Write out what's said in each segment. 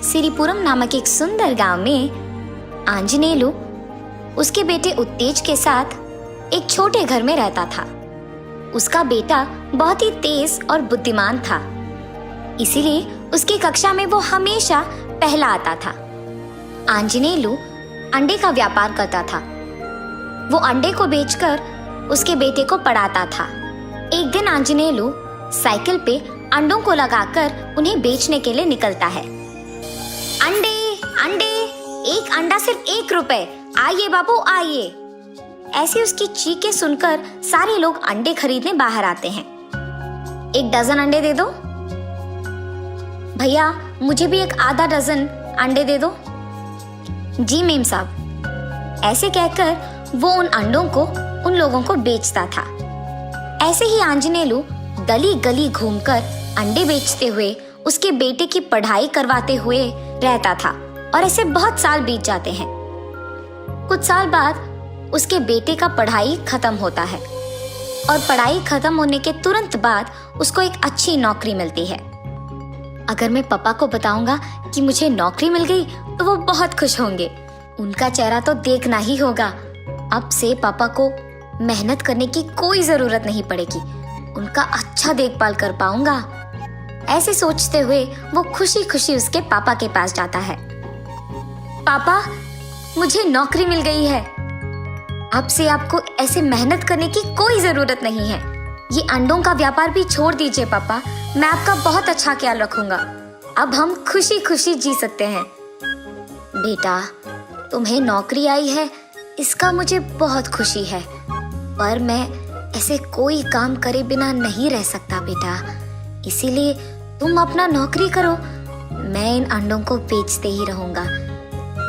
सिरिपुरम नामक एक सुंदर गांव में आंजनेलु उसके बेटे उत्तेज के साथ एक छोटे घर में रहता था। उसका बेटा बहुत ही तेज और बुद्धिमान था, इसीलिए उसकी कक्षा में वो हमेशा पहला आता था। आंजनेलु अंडे का व्यापार करता था। वो अंडे को बेचकर उसके बेटे को पढ़ाता था। एक दिन आंजनेलु साइकिल पे अंडों को लगाकर उन्हें बेचने के लिए निकलता है। अंडे अंडे, एक अंडा सिर्फ 1 रुपए, आइए बाबू आइए। ऐसी उसकी चीखें सुनकर सारे लोग अंडे खरीदने बाहर आते हैं। 1 डजन अंडे दे दो भैया, मुझे भी 1 आधा डजन अंडे दे दो। जी मेम साहब। ऐसे कहकर वो उन अंडों को उन लोगों को बेचता था। ऐसे ही आंजनेलु गली गली घूमकर अंडे बेचते हुए उसके बेटे की पढ़ाई करवाते हुए रहता था और ऐसे बहुत साल बीत जाते हैं। कुछ साल बाद उसके बेटे का पढ़ाई खत्म होता है और पढ़ाई खत्म होने के तुरंत बाद उसको एक अच्छी नौकरी मिलती है। अगर मैं पापा को बताऊंगा कि मुझे नौकरी मिल गई तो वो बहुत खुश होंगे। उनका चेहरा तो देखना ही होगा। अब से पापा को मेहनत करने की कोई जरूरत नहीं पड़ेगी। उनका अच्छा देखभाल कर पाऊंगा। ऐसे सोचते हुए वो खुशी खुशी उसके पापा के पास जाता है। पापा, मुझे नौकरी मिल गई है। अब से आपको ऐसे मेहनत करने की कोई जरूरत नहीं है। ये अंडों का व्यापार भी छोड़ दीजिए पापा, मैं आपका बहुत अच्छा ख्याल रखूंगा। अब हम खुशी खुशी जी सकते हैं। बेटा, तुम्हें नौकरी आई है, इसका मुझे बहुत खुशी है, पर मैं ऐसे कोई काम करे बिना नहीं रह सकता बेटा। इसीलिए तुम अपना नौकरी करो, मैं इन अंडों को बेचते ही रहूंगा।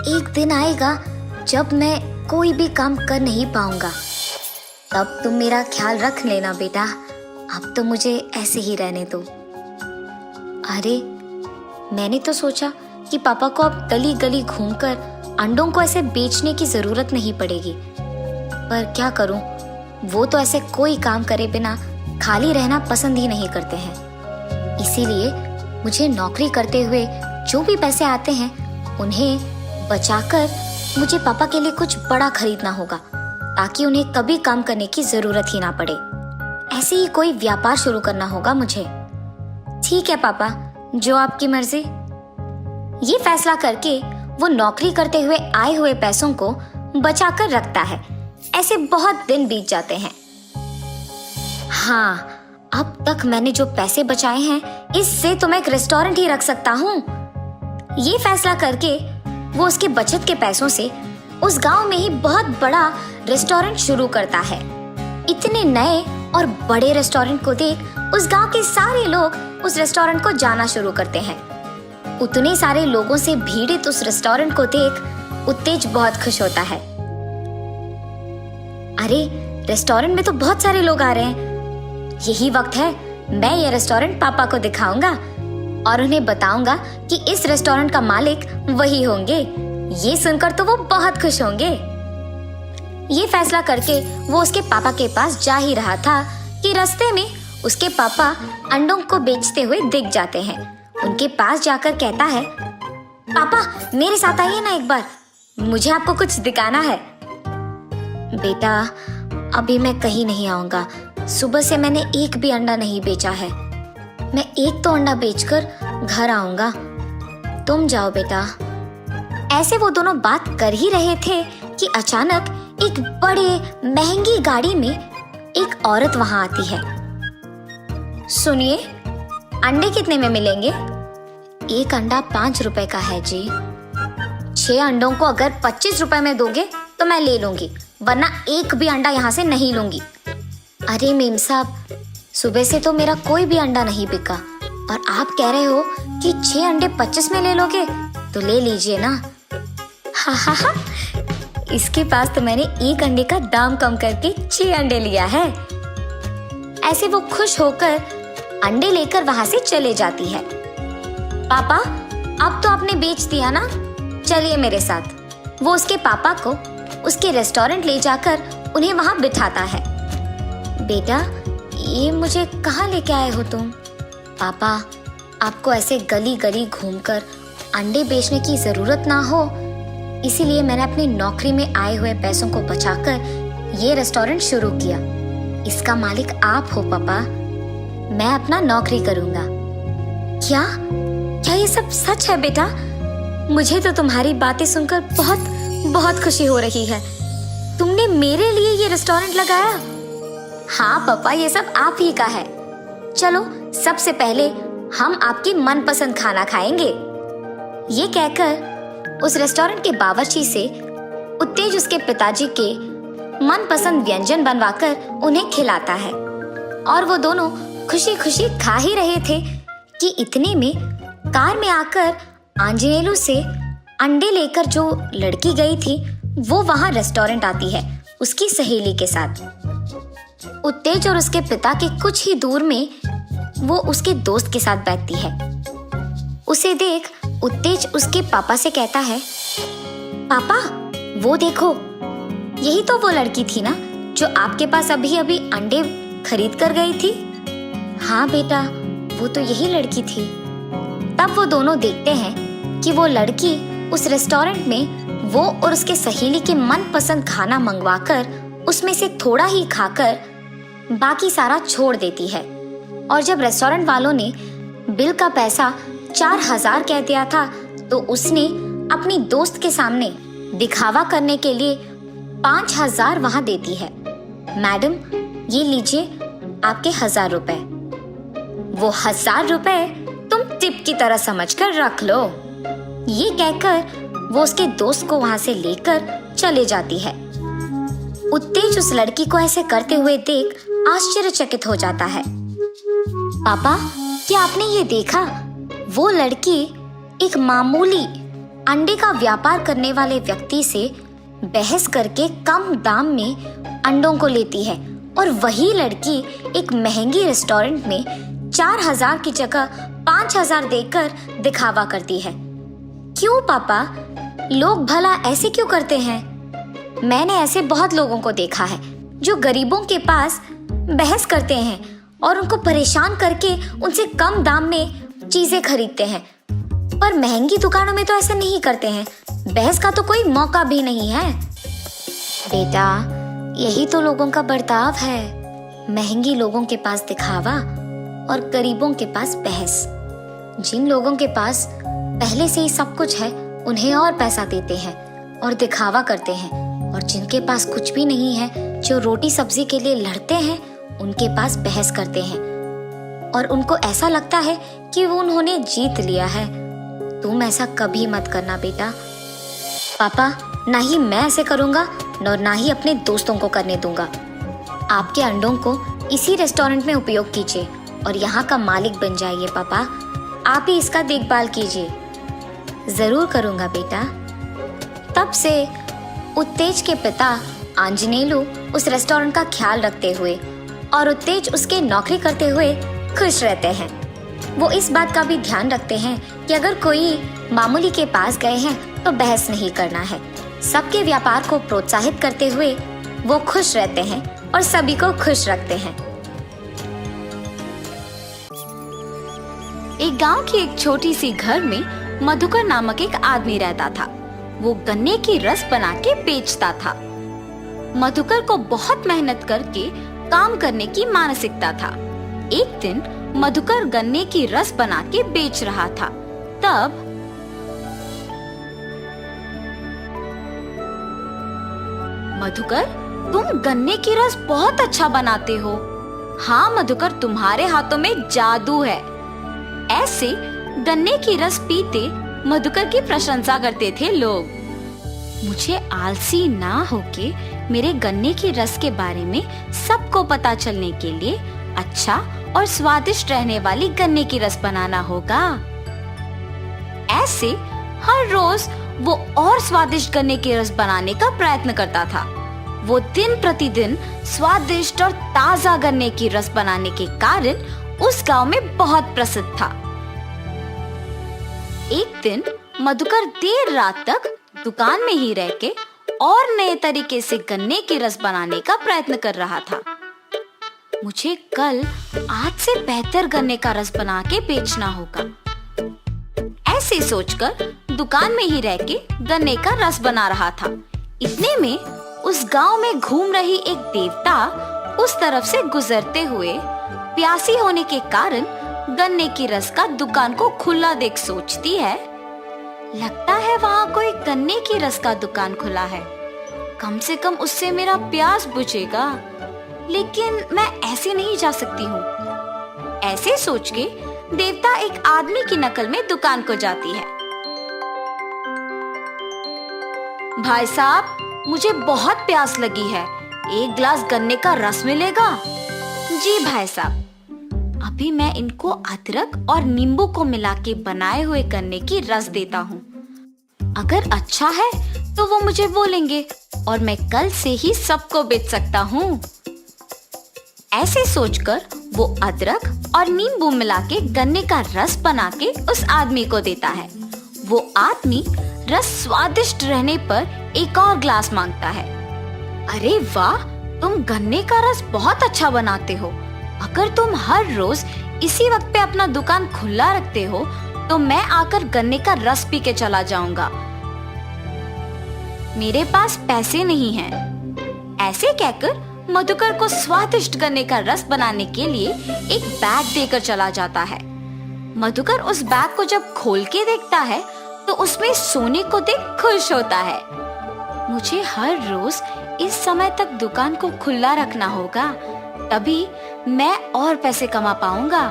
एक दिन आएगा जब मैं कोई भी काम कर नहीं पाऊंगा, तब तुम मेरा ख्याल रख लेना बेटा। अब तो मुझे ऐसे ही रहने दो। अरे, मैंने तो सोचा कि पापा को अब गली गली घूमकर अंडों को ऐसे बेचने की जरूरत नहीं पड़ेगी, पर क्या करूं, वो तो ऐसे कोई काम करे बिना खाली रहना पसंद ही नहीं करते हैं। इसीलिए मुझे नौकरी करते हुए जो भी पैसे आते हैं उन्हें बचाकर मुझे पापा के लिए कुछ बड़ा खरीदना होगा, ताकि उन्हें कभी काम करने की जरूरत ही ना पड़े। ऐसे ही कोई व्यापार शुरू करना होगा मुझे। ठीक है पापा, जो आपकी मर्जी। ये फैसला करके वो नौकरी करते हुए आए हुए पैसों को बचाकर रखता है। ऐसे बहुत दिन बीत जाते हैं। हाँ, अब तक मैंने जो पैसे बचाए हैं, इससे तो मैं एक रेस्टोरेंट ही रख सकता हूँ। ये फैसला करके वो उसके बचत के पैसों से उस गांव में ही बहुत बड़ा रेस्टोरेंट शुरू करता है। इतने नए और बड़े रेस्टोरेंट को देख उस गांव के सारे लोग उस रेस्टोरेंट को जाना शुरू करते हैं। उतने सारे लोगों से भीड़ित उस रेस्टोरेंट को देख उत्तेज बहुत खुश होता है। अरे, रेस्टोरेंट में तो बहुत सारे लोग आ रहे हैं। यही वक्त है, मैं ये रेस्टोरेंट पापा को दिखाऊंगा और उन्हें बताऊंगा कि इस रेस्टोरेंट का मालिक वही होंगे। ये सुनकर तो वो बहुत खुश होंगे। ये फैसला करके वो उसके पापा के पास जा ही रहा था कि रास्ते में उसके पापा अंडों को बेचते हुए दिख जाते हैं। उनके पास जाकर कहता है, पापा मेरे साथ आइए ना एक बार, मुझे आपको कुछ दिखाना है। बेटा, अभी मैं कहीं नहीं आऊंगा। सुबह से मैंने एक भी अंडा नहीं बेचा है। मैं एक तो अंडा बेचकर घर आऊंगा। तुम जाओ बेटा। ऐसे वो दोनों बात कर ही रहे थे कि अचानक एक बड़े महंगी गाड़ी में एक औरत वहां आती है। सुनिए, अंडे कितने में मिलेंगे? 1 अंडा 5 रुपए का है जी। 6 अंडों को अगर 25 रुपए में दोगे तो मैं ले लूंगी, वरना एक भी अंडा यहाँ से नहीं लूंगी। अरे मेम साहब, सुबह से तो मेरा कोई भी अंडा नहीं बिका और आप कह रहे हो कि 6 अंडे 25 में ले लोगे, तो ले लीजिए ना। हा हा हा, इसके पास तो मैंने 1 अंडे का दाम कम करके 6 अंडे लिया है। ऐसे वो खुश होकर अंडे लेकर वहां से चले जाती है। पापा, अब तो आपने बेच दिया ना, चलिए मेरे साथ। वो उसके पापा को उसके रेस्टोरेंट ले जाकर उन्हें वहां बिठाता है। बेटा, ये मुझे कहाँ लेके आए हो तुम? पापा, आपको ऐसे गली गली घूमकर अंडे बेचने की जरूरत ना हो, इसीलिए मैंने अपनी नौकरी में आए हुए पैसों को बचाकर ये रेस्टोरेंट शुरू किया। इसका मालिक आप हो पापा। मैं अपना नौकरी करूंगा। क्या क्या ये सब सच है बेटा? मुझे तो तुम्हारी बातें सुनकर बहुत बहुत खुशी हो रही है। तुमने मेरे लिए ये रेस्टोरेंट लगाया? हाँ पापा, ये सब आप ही का है। चलो सबसे पहले हम आपकी मनपसंद खाना खाएंगे। ये कहकर उस रेस्टोरेंट के बावर्ची से उत्तेज उसके पिताजी के मनपसंद व्यंजन बनवाकर उन्हें खिलाता है और वो दोनों खुशी खुशी खा ही रहे थे कि इतने में कार में आकर आंजनेलू से अंडे लेकर जो लड़की गई थी वो वहां रेस्टोरेंट आती है उसकी सहेली के साथ। उत्तेज और उसके पिता के कुछ ही दूर में वो उसके दोस्त के साथ बैठती है। उसे देख उत्तेज उसके पापा से कहता है, पापा वो देखो, यही तो वो लड़की थी ना जो आपके पास अभी अभी अंडे खरीद कर गई थी। हाँ बेटा, वो तो यही लड़की थी। तब वो दोनों देखते हैं कि वो लड़की उस रेस्टोरेंट में वो और उसके सहेली के मनपसंद खाना मंगवाकर उसमें से थोड़ा ही खाकर बाकी सारा छोड़ देती है। और जब रेस्टोरेंट वालों ने बिल का पैसा 4,000 कह दिया था तो उसने अपनी दोस्त के सामने दिखावा करने के लिए 5,000 वहां देती है। मैडम, ये लीजिए आपके 1,000 रुपए। वो 1,000 रुपए तुम टिप की तरह समझकर रख लो। ये कहकर वो उसके दोस्त को वहां से लेकर चले जाती है। उत्तेज उस लड़की को ऐसे करते हुए देख आश्चर्यचकित हो जाता है। पापा, क्या आपने ये देखा? वो लड़की एक मामूली अंडे का व्यापार करने वाले व्यक्ति से बहस करके कम दाम में अंडों को लेती है और वही लड़की एक महंगी रेस्टोरेंट में 4,000 की जगह 5,000 देकर दिखावा करती है। क्यों पापा, लोग भला ऐसे क्यों करते हैं? मैंने ऐसे बहुत लोगों को देखा है जो गरीबों के पास बहस करते हैं और उनको परेशान करके उनसे कम दाम में चीजें खरीदते हैं, पर महंगी दुकानों में तो ऐसा नहीं करते हैं। बहस का तो कोई मौका भी नहीं है। बेटा, यही तो लोगों का बर्ताव है। महंगी लोगों के पास दिखावा और गरीबों के पास बहस। जिन लोगों के पास पहले से ही सब कुछ है उन्हें और पैसा देते हैं और दिखावा करते हैं, और जिनके पास कुछ भी नहीं है, जो रोटी सब्जी के लिए लड़ते हैं, उनके पास बहस करते हैं और उनको ऐसा लगता है कि वो उन्होंने जीत लिया है। तुम ऐसा कभी मत करना बेटा। पापा, ना ही मैं ऐसे करूंगा और ना ही अपने दोस्तों को करने दूंगा। आपके अंडों को इसी रेस्टोरेंट में उपयोग कीजिए और यहाँ का मालिक बन जाइए। पापा, आप ही इसका देखभाल कीजिए। जरूर करूंगा बेटा। तब से उत्तेज के पिता आंजनेलू उस रेस्टोरेंट का ख्याल रखते हुए और उत्तेज उसके नौकरी करते हुए खुश रहते हैं। वो इस बात का भी ध्यान रखते हैं कि अगर कोई मामूली के पास गए हैं तो बहस नहीं करना है। सबके व्यापार को प्रोत्साहित करते हुए वो खुश रहते हैं और सभी को खुश रखते हैं। एक गांव की एक छोटी सी घर में मधुकर नामक एक आदमी रहता था। वो गन्ने की रस बना के बेचता था। मधुकर को बहुत मेहनत करके काम करने की मानसिकता था। एक दिन मधुकर गन्ने की रस बना के बेच रहा था। तब मधुकर, तुम गन्ने की रस बहुत अच्छा बनाते हो। हाँ मधुकर, तुम्हारे हाथों में जादू है। ऐसे गन्ने की रस पीते मधुकर की प्रशंसा करते थे लोग। मुझे आलसी ना होके मेरे गन्ने की रस के बारे में सबको पता चलने के लिए अच्छा और स्वादिष्ट रहने वाली गन्ने की रस बनाना होगा। ऐसे हर रोज वो और स्वादिष्ट गन्ने की रस बनाने का प्रयत्न करता था। वो दिन प्रतिदिन स्वादिष्ट और ताजा गन्ने की रस बनाने के कारण उस गांव में बहुत प्रसिद्ध था। एक दिन मधुकर देर रात तक दुकान में ही रह के और नए तरीके से गन्ने की रस बनाने का प्रयत्न कर रहा था। मुझे कल आज से बेहतर गन्ने का रस बना के बेचना होगा। ऐसे सोचकर दुकान में ही रह के गन्ने का रस बना रहा था। इतने में उस गांव में घूम रही एक देवता उस तरफ से गुजरते हुए प्यासी होने के कारण गन्ने की रस का दुकान को खुला देख सोचती है, लगता है वहाँ कोई गन्ने की रस का दुकान खुला है, कम से कम उससे मेरा प्यास बुझेगा। लेकिन मैं ऐसे नहीं जा सकती हूँ। ऐसे सोच के देवता एक आदमी की नकल में दुकान को जाती है। भाई साहब, मुझे बहुत प्यास लगी है, एक गिलास गन्ने का रस मिलेगा? जी भाई साहब, अभी मैं इनको अदरक और नींबू को मिला के बनाए हुए गन्ने की रस देता हूँ। अगर अच्छा है तो वो मुझे बोलेंगे और मैं कल से ही सबको बेच सकता हूँ। ऐसे सोचकर वो अदरक और नींबू मिला के गन्ने का रस बना के उस आदमी को देता है। वो आदमी रस स्वादिष्ट रहने पर एक और ग्लास मांगता है। अरे वाह, तुम गन्ने का रस बहुत अच्छा बनाते हो। अगर तुम हर रोज इसी वक्त पे अपना दुकान खुला रखते हो तो मैं आकर गन्ने का रस पी के चला जाऊंगा। मेरे पास पैसे नहीं हैं। ऐसे कहकर मधुकर को स्वादिष्ट गन्ने का रस बनाने के लिए एक बैग देकर चला जाता है। मधुकर उस बैग को जब खोल के देखता है तो उसमें सोने को देख खुश होता है। मुझे हर रोज इस समय तक दुकान को खुला रखना होगा, तभी मैं और पैसे कमा पाऊंगा।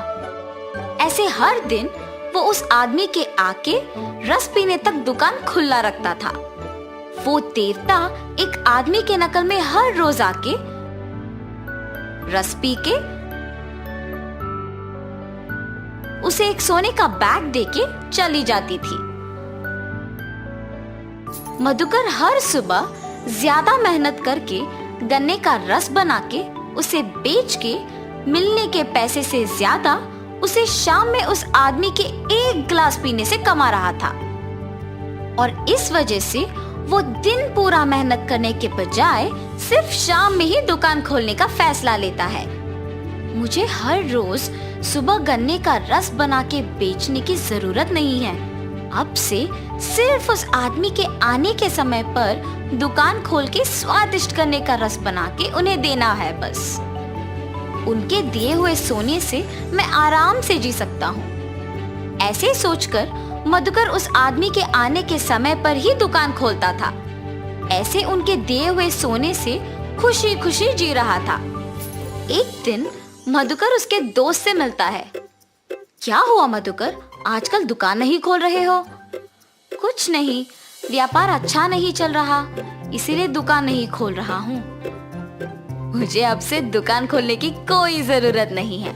ऐसे हर दिन वो उस आदमी के आके रस पीने तक दुकान खुला रखता था। वो देवता एक आदमी के नकल में हर रोज आके रस पी के उसे एक सोने का बैग देके चली जाती थी। मधुकर हर सुबह ज्यादा मेहनत करके गन्ने का रस बना के उसे बेच के मिलने के पैसे से ज्यादा उसे शाम में उस आदमी के एक गिलास पीने से कमा रहा था। और इस वजह से वो दिन पूरा मेहनत करने के बजाय सिर्फ शाम में ही दुकान खोलने का फैसला लेता है। मुझे हर रोज सुबह गन्ने का रस बना के बेचने की जरूरत नहीं है। अब से सिर्फ उस आदमी के आने के समय पर दुकान खोल के स्वादिष्ट गन्ने का रस बना के उन्हें देना है बस। उनके दिए हुए सोने से मैं आराम से जी सकता हूँ। ऐसे सोचकर मधुकर उस आदमी के आने के समय पर ही दुकान खोलता था। ऐसे उनके दिए हुए सोने से खुशी खुशी जी रहा था। एक दिन मधुकर उसके दोस्त से मिलता है। क्या हुआ मधुकर, आजकल दुकान नहीं खोल रहे हो? कुछ नहीं, व्यापार अच्छा नहीं चल रहा, इसीलिए दुकान नहीं खोल रहा हूँ। मुझे अब से दुकान खोलने की कोई जरूरत नहीं है।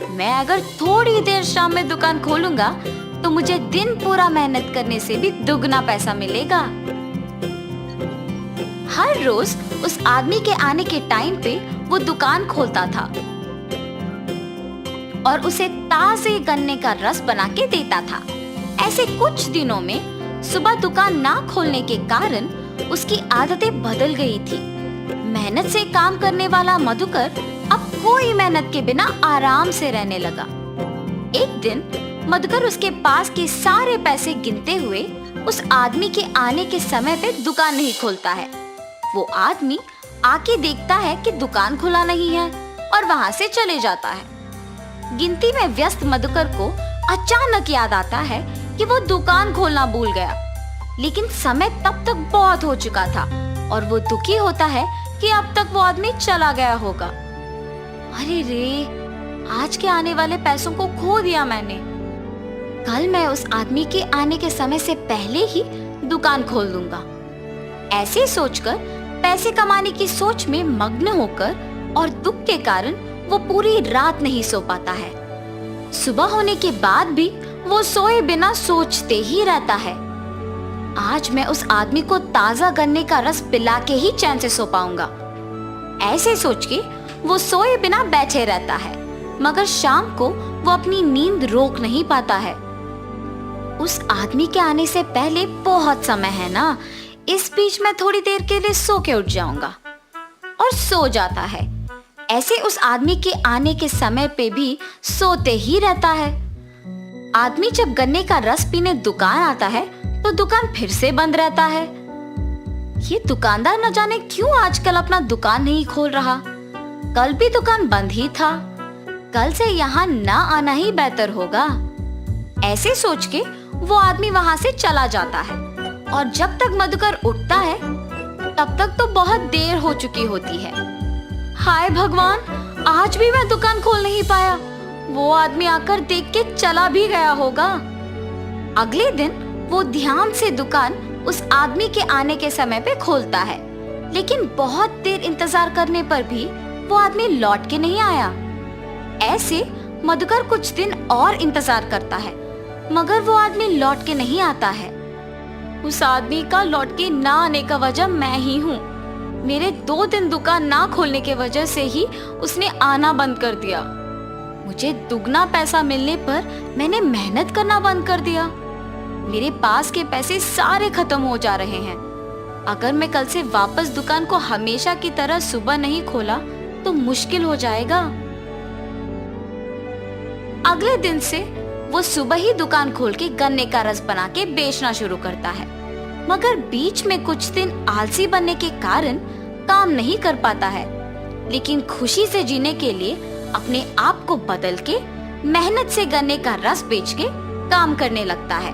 मैं अगर थोड़ी देर शाम में दुकान खोलूंगा तो मुझे दिन पूरा मेहनत करने से भी दुगना पैसा मिलेगा। हर रोज उस आदमी के आने के टाइम पे वो दुकान खोलता था और उसे ताजे गन्ने का रस बना के देता था। ऐसे कुछ दिनों में सुबह दुकान ना खोलने के कारण उसकी आदतें बदल गई थी। मेहनत से काम करने वाला मधुकर अब कोई मेहनत के बिना आराम से रहने लगा। एक दिन मधुकर उसके पास के सारे पैसे गिनते हुए उस आदमी के आने के समय पे दुकान नहीं खोलता है। वो आदमी आके देखता है कि दुकान खुला नहीं है और वहाँ से चले जाता है। गिनती में व्यस्त मधुकर को अचानक याद आता है कि वो दुकान खोलना भूल गया, लेकिन समय तब तक बहुत हो चुका था और वो दुखी होता है कि अब तक वो आदमी चला गया होगा। अरे रे, आज के आने वाले पैसों को खो दिया मैंने। कल मैं उस आदमी के आने के समय से पहले ही दुकान खोल दूंगा। ऐसे सोचकर पैसे कमाने की सोच में मग्न होकर और दुख के कारण वो पूरी रात नहीं सो पाता है। सुबह होने के बाद भी वो सोए बिना सोचते ही रहता है, आज मैं उस आदमी को ताजा गन्ने का रस पिला के ही चैन से सो पाऊंगा। ऐसे सोच के वो सोए बिना बैठे रहता है, मगर शाम को वो अपनी नींद रोक नहीं पाता है। उस आदमी के आने से पहले बहुत समय है ना, इस बीच मैं थोड़ी देर के लिए सो के उठ जाऊंगा। और सो जाता है। ऐसे उस आदमी के आने के समय पे भी सोते ही रहता है। आदमी जब गन्ने का रस पीने दुकान आता है तो दुकान फिर से बंद रहता है। ये दुकानदार न जाने क्यों आजकल अपना दुकान नहीं खोल रहा। कल भी दुकान बंद ही था। कल से यहाँ ना आना ही बेहतर होगा। ऐसे सोच के वो आदमी वहाँ से चला जाता है और जब तक मधुकर उठता है तब तक तो बहुत देर हो चुकी होती है। हाय भगवान, आज भी मैं दुकान खोल नहीं पाया। वो आदमी आकर देख के चला भी गया होगा। अगले दिन वो ध्यान से दुकान उस आदमी के आने के समय पे खोलता है, लेकिन बहुत देर इंतजार करने पर भी वो आदमी लौट के नहीं आया। ऐसे मधुकर कुछ दिन और इंतजार करता है, मगर वो आदमी लौट के नहीं आता है। उस आदमी का लौट के ना आने का वजह मैं ही हूँ। मेरे 2 दिन दुकान ना खोलने के वजह से ही उसने आना बंद कर दिया। मुझे दुगना पैसा मिलने पर मैंने मेहनत करना बंद कर दिया। मेरे पास के पैसे सारे खत्म हो जा रहे हैं। अगर मैं कल से वापस दुकान को हमेशा की तरह सुबह नहीं खोला तो मुश्किल हो जाएगा। अगले दिन से वो सुबह ही दुकान खोल के गन्ने का रस बना के बेचना शुरू करता है, मगर बीच में कुछ दिन आलसी बनने के कारण काम नहीं कर पाता है। लेकिन खुशी से जीने के लिए अपने आप को बदल के मेहनत से गन्ने का रस बेच के काम करने लगता है।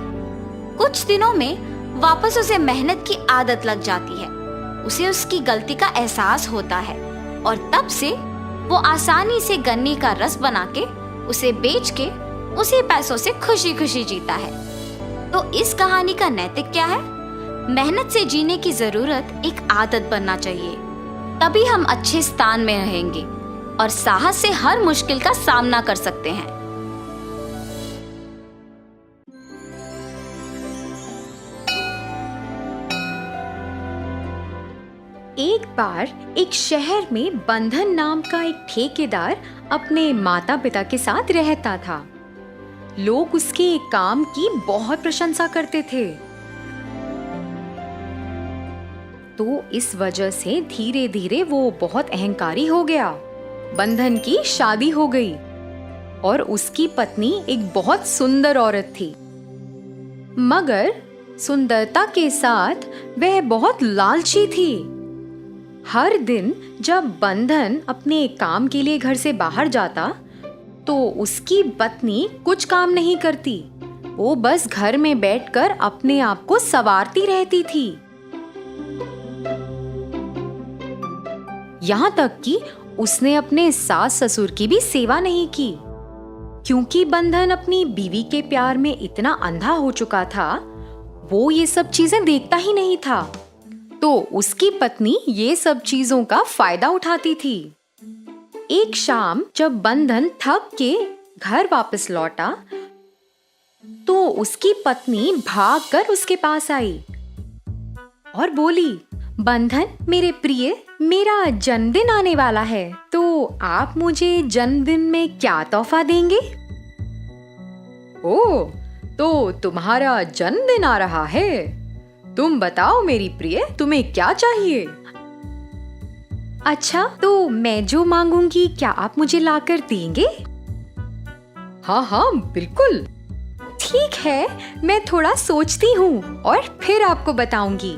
कुछ दिनों में वापस उसे मेहनत की आदत लग जाती है। उसे उसकी गलती का एहसास होता है और तब से वो आसानी से गन्ने का रस बना के उसे बेच के उसी पैसों से खुशी खुशी जीता है। तो इस कहानी का नैतिक क्या है? मेहनत से जीने की जरूरत एक आदत बनना चाहिए, तभी हम अच्छे स्थान में रहेंगे और साहस से हर मुश्किल का सामना कर सकते हैं। एक बार एक शहर में बंधन नाम का एक ठेकेदार अपने माता पिता के साथ रहता था। लोग उसके काम की बहुत प्रशंसा करते थे। तो इस वजह से धीरे धीरे वो बहुत अहंकारी हो गया। बंधन की शादी हो गई और उसकी पत्नी एक बहुत सुंदर औरत थी, मगर सुंदरता के साथ वह बहुत लालची थी। हर दिन जब बंधन अपने काम के लिए घर से बाहर जाता तो उसकी पत्नी कुछ काम नहीं करती। वो बस घर में बैठकर अपने आप को संवारती रहती थी। यहाँ तक कि उसने अपने सास ससुर की भी सेवा नहीं की, क्योंकि बंधन अपनी बीवी के प्यार में इतना अंधा हो चुका था, वो ये सब चीजें देखता ही नहीं था। तो उसकी पत्नी ये सब चीजों का फायदा उठाती थी। एक शाम जब बंधन थक के घर वापस लौटा तो उसकी पत्नी भागकर उसके पास आई और बोली, बंधन मेरे प्रिय, मेरा जन्मदिन आने वाला है, तो आप मुझे जन्मदिन में क्या तोहफा देंगे? ओह, तो तुम्हारा जन्मदिन आ रहा है। तुम बताओ मेरी प्रिय, तुम्हें क्या चाहिए? अच्छा, तो मैं जो मांगूंगी क्या आप मुझे लाकर देंगे? हाँ हाँ बिल्कुल। ठीक है, मैं थोड़ा सोचती हूँ और फिर आपको बताऊंगी।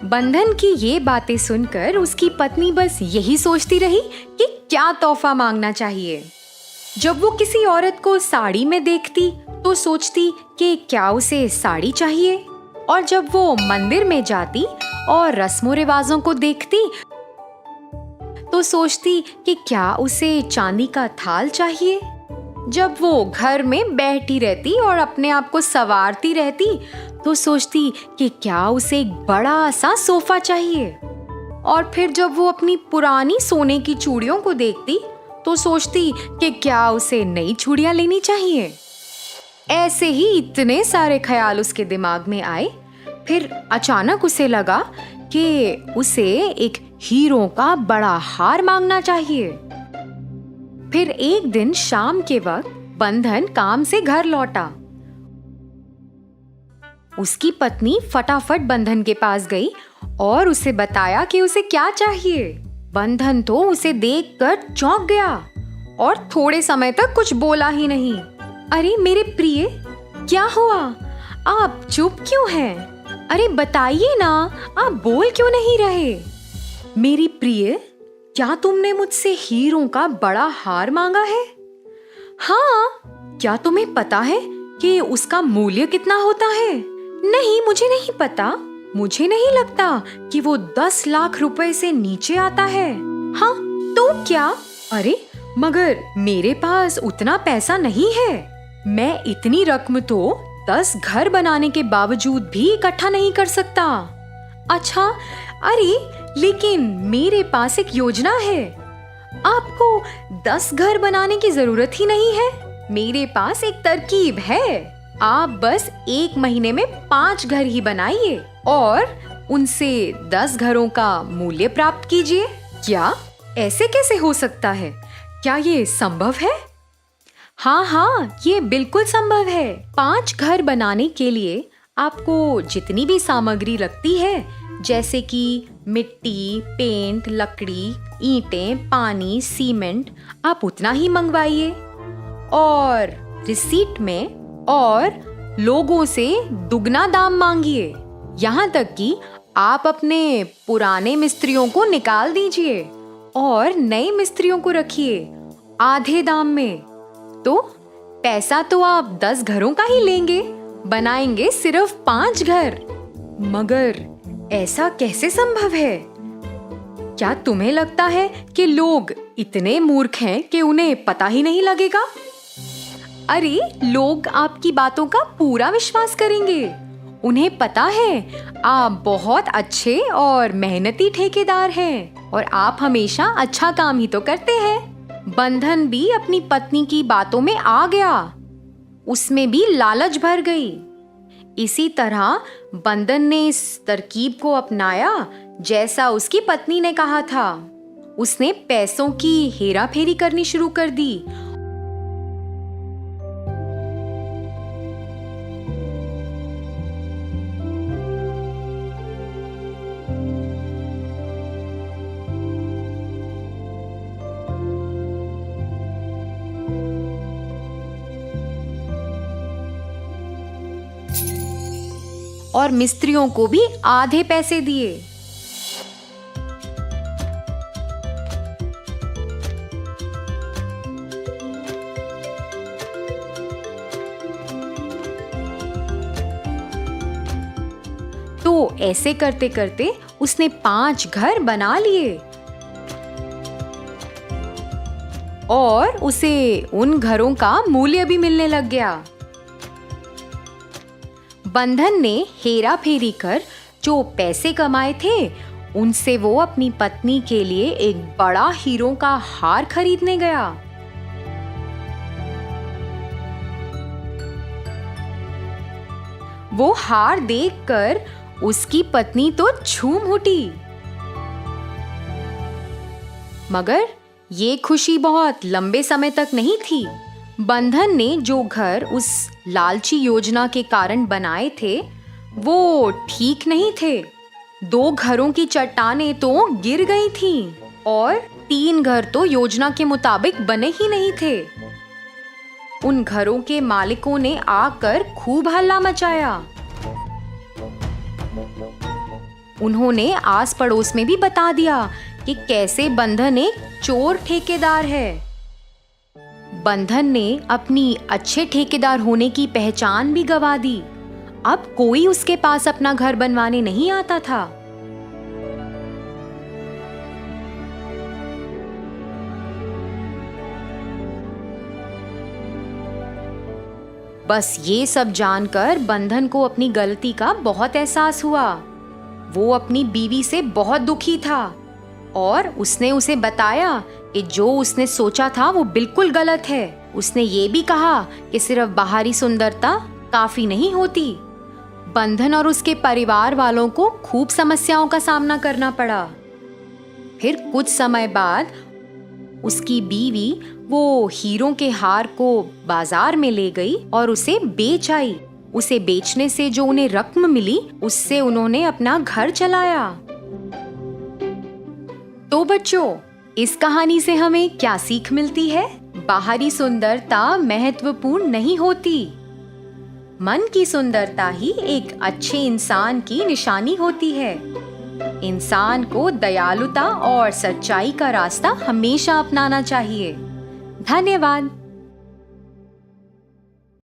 बंधन की ये बातें सुनकर उसकी पत्नी बस यही सोचती रही कि क्या तोहफा मांगना चाहिए। जब वो किसी औरत को साड़ी में देखती तो सोचती कि क्या उसे साड़ी चाहिए, और जब वो मंदिर में जाती और रस्मों रिवाजों को देखती तो सोचती कि क्या उसे चांदी का थाल चाहिए। जब वो घर में बैठी रहती और अपने आप को संवारती रहती तो सोचती कि क्या उसे एक बड़ा सा सोफा चाहिए। और फिर जब वो अपनी पुरानी सोने की चूड़ियों को देखती तो सोचती कि क्या उसे नई चूड़ियां लेनी चाहिए। ऐसे ही इतने सारे ख्याल उसके दिमाग में आए। फिर अचानक उसे लगा कि उसे एक हीरो का बड़ा हार मांगना चाहिए। फिर एक दिन शाम के वक्त बंधन काम से घर लौटा। उसकी पत्नी फटाफट बंधन के पास गई और उसे बताया कि उसे क्या चाहिए। बंधन तो उसे देखकर चौंक गया और थोड़े समय तक कुछ बोला ही नहीं। अरे मेरे प्रिय, क्या हुआ? आप चुप क्यों हैं? अरे बताइए ना, आप बोल क्यों नहीं रहे? मेरी प्रिय, क्या तुमने मुझसे हीरों का बड़ा हार मांगा है? हाँ, क्या तुम्हें पता है कि उसका मूल्य कितना होता है? नहीं, मुझे नहीं पता। मुझे नहीं लगता कि वो 10 लाख रुपए से नीचे आता है। हाँ, तो क्या? अरे मगर मेरे पास उतना पैसा नहीं है। मैं इतनी रकम तो 10 घर बनाने के बावजूद भी इकट्ठा नहीं कर सकता। अच्छा, अरे लेकिन मेरे पास एक योजना है। आपको 10 घर बनाने की जरूरत ही नहीं है। मेरे पास एक तरकीब है। आप बस 1 महीने में 5 घर ही बनाइए और उनसे 10 घरों का मूल्य प्राप्त कीजिए। क्या? ऐसे कैसे हो सकता है? क्या ये संभव है? हाँ, ये बिल्कुल संभव है। 5 घर बनाने के लिए आपको जितनी भी सामग्री लगती है, जैसे कि मिट्टी, पेंट, लकड़ी, ईंटें, पानी, सीमेंट, आप उतना ही मंगवाइए और रिसीट में और लोगों से दुगना दाम मांगिए। यहाँ तक कि आप अपने पुराने मिस्त्रियों को निकाल दीजिए और नए मिस्त्रियों को रखिए आधे दाम में। तो पैसा तो आप 10 घरों का ही लेंगे, बनाएंगे सिर्फ 5 घर। मगर ऐसा कैसे संभव है? क्या तुम्हें लगता है कि लोग इतने मूर्ख हैं कि उन्हें पता ही नहीं लगेगा? अरे लोग आपकी बातों का पूरा विश्वास करेंगे। उन्हें पता है आप बहुत अच्छे और मेहनती ठेकेदार हैं और आप हमेशा अच्छा काम ही तो करते हैं। बंधन भी अपनी पत्नी की बातों में आ गया। उसमें भी लालच भर गई। इसी तरह बंधन ने इस तरकीब को अपनाया जैसा उसकी पत्नी ने कहा था। उसने पैसों की हेराफेरी करनी शुरू कर दी और मिस्त्रियों को भी आधे पैसे दिए। तो ऐसे करते करते उसने 5 घर बना लिए और उसे उन घरों का मूल्य भी मिलने लग गया। बंधन ने हेरा फेरी कर जो पैसे कमाए थे उनसे वो अपनी पत्नी के लिए एक बड़ा हीरों का हार खरीदने गया। वो हार देखकर उसकी पत्नी तो झूम उठी। मगर ये खुशी बहुत लंबे समय तक नहीं थी। बंधन ने जो घर उस लालची योजना के कारण बनाए थे वो ठीक नहीं थे। 2 घरों की चट्टानें तो गिर गई थीं और 3 घर तो योजना के मुताबिक बने ही नहीं थे। उन घरों के मालिकों ने आकर खूब हल्ला मचाया। उन्होंने आस पड़ोस में भी बता दिया कि कैसे बंधन एक चोर ठेकेदार है। बंधन ने अपनी अच्छे ठेकेदार होने की पहचान भी गंवा दी। अब कोई उसके पास अपना घर बनवाने नहीं आता था। बस ये सब जानकर बंधन को अपनी गलती का बहुत एहसास हुआ। वो अपनी बीवी से बहुत दुखी था और उसने उसे बताया कि जो उसने सोचा था वो बिल्कुल गलत है। उसने ये भी कहा कि सिर्फ बाहरी सुंदरता काफी नहीं होती। बंधन और उसके परिवार वालों को खूब समस्याओं का सामना करना पड़ा। फिर कुछ समय बाद उसकी बीवी वो हीरों के हार को बाजार में ले गई और उसे बेच आई। उसे बेचने से जो उन्हें रकम मिली उससे उन्होंने अपना घर चलाया। तो बच्चों, इस कहानी से हमें क्या सीख मिलती है? बाहरी सुंदरता महत्वपूर्ण नहीं होती। मन की सुंदरता ही एक अच्छे इंसान की निशानी होती है। इंसान को दयालुता और सच्चाई का रास्ता हमेशा अपनाना चाहिए। धन्यवाद।